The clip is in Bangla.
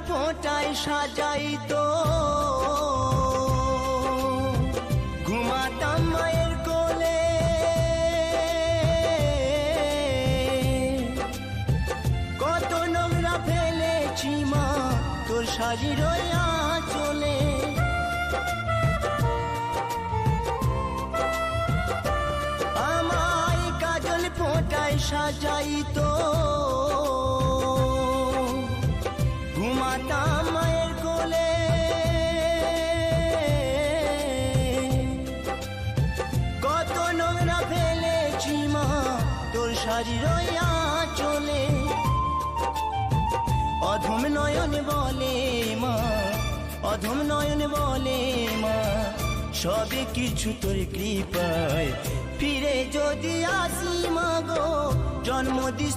ফোঁটায় সাজাইতো ঘুমাতাম মায়ের কোলে কত নোংরা ফেলেছি মা তোর শাড়ির আঁচলে আমায় কাজল ফোঁটায় সাজাইতো ঘুমাতাম মায়ের কোলে কত নোংরা ফেলেছি মা তোর শাড়ির আঁচলে অধম নয়ন বলে মা অধম নয়ন বলে মা সবে কিছু তোর কৃপায় ফিরে যদি আসি মা গো জন্ম দিস।